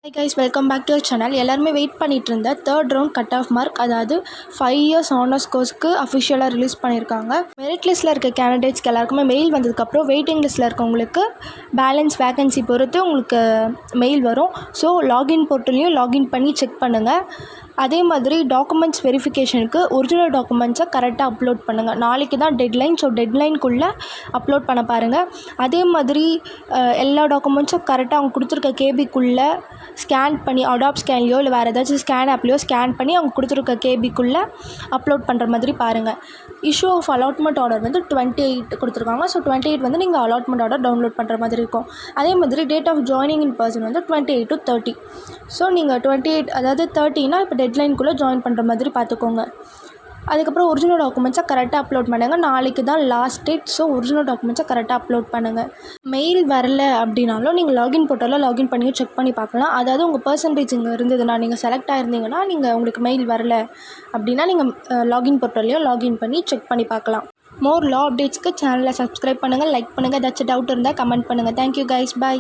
Hi guys, welcome back to our channel. எல்லாருமே wait பண்ணிட்டு இருந்த third round cut off mark, அதாவது 5 years honours கோர்ஸ்க்கு அஃபிஷியலாக ரிலீஸ் பண்ணியிருக்காங்க. மெரிட் லிஸ்ட்டில் இருக்க கேண்டிடேட்ஸ்க்கு எல்லாருக்குமே மெயில் வந்ததுக்கப்புறம் வெயிட்டிங் லிஸ்ட்டில் இருக்கவங்களுக்கு பேலன்ஸ் வேகன்சி பொறுத்து உங்களுக்கு மெயில் வரும். ஸோ லாகின் போர்ட்டல்லையும் லாகின் பண்ணி செக் பண்ணுங்கள். அதே மாதிரி டாக்குமெண்ட்ஸ் வெரிஃபிகேஷனுக்கு ஒரிஜினல் டாக்குமெண்ட்ஸை கரெக்டாக அப்லோட் பண்ணுங்கள். நாளைக்கு தான் டெட்லைன். ஸோ டெட்லைனுக்குள்ளே அப்லோட் பண்ண பாருங்கள். அதே மாதிரி எல்லா டாக்குமெண்ட்ஸும் கரெக்டாக அவங்க கொடுத்துருக்க கேபிக்குள்ளே ஸ்கேன் பண்ணி அடாப் ஸ்கேன்லையோ இல்லை வேறு ஏதாச்சும் ஸ்கேன் ஆப்லையோ ஸ்கேன் பண்ணி அவங்க கொடுத்துருக்க கேபிக்குள்ளே அப்லோட் பண்ணுற மாதிரி பாருங்கள். இஷ்யூ ஆஃப் அலாட்மெண்ட் ஆர்டர் வந்து 28 கொடுத்துருக்காங்க. ஸோ 28 வந்து நீங்கள் அலாட்மெண்ட் ஆர்டர் டவுன்லோட் பண்ணுற மாதிரி இருக்கும். அதே மாதிரி date of joining in person வந்து 28 to 30. ஸோ நீங்கள் 28 அதாவது 30னா இப்போ டெட்லைனுக்குள்ளே ஜாயின் பண்ணுற மாதிரி பார்த்துக்கோங்க. அதுக்கப்புறம் ஒரிஜினல் டாக்குமெண்ட்ஸை கரெக்டாக அப்லோட் பண்ணுங்கள். நாளைக்கு தான் லாஸ்ட் டேட். ஸோ ஒரிஜினல் டாக்குமெண்ட்ஸை கரெக்டாக அப்லோட் பண்ணுங்கள். மெயில் வரல அப்படின்னாலும் நீங்கள் லாகின் போர்ட்டலில் லாகின் பண்ணி செக் பண்ணி பார்க்கலாம். அதாவது உங்கள் பர்சன்டேஜ் இங்கே இருந்ததுன்னா, நீங்கள் செலக்ட் ஆகிருந்தீங்கன்னா, நீங்கள் உங்களுக்கு மெயில் வரல அப்படின்னா நீங்கள் லாகின் போர்ட்டல்லையும் லாகின் பண்ணி செக் பண்ணி பார்க்கலாம். மோர் லா அப்டேட்ஸ்க்கு சேனலை சப்ஸ்கிரைப் பண்ணுங்கள், லைக் பண்ணுங்கள். ஏதாச்சும் டவுட் இருந்தால் கமெண்ட் பண்ணுங்கள். தேங்க்யூ கைஸ், பாய்.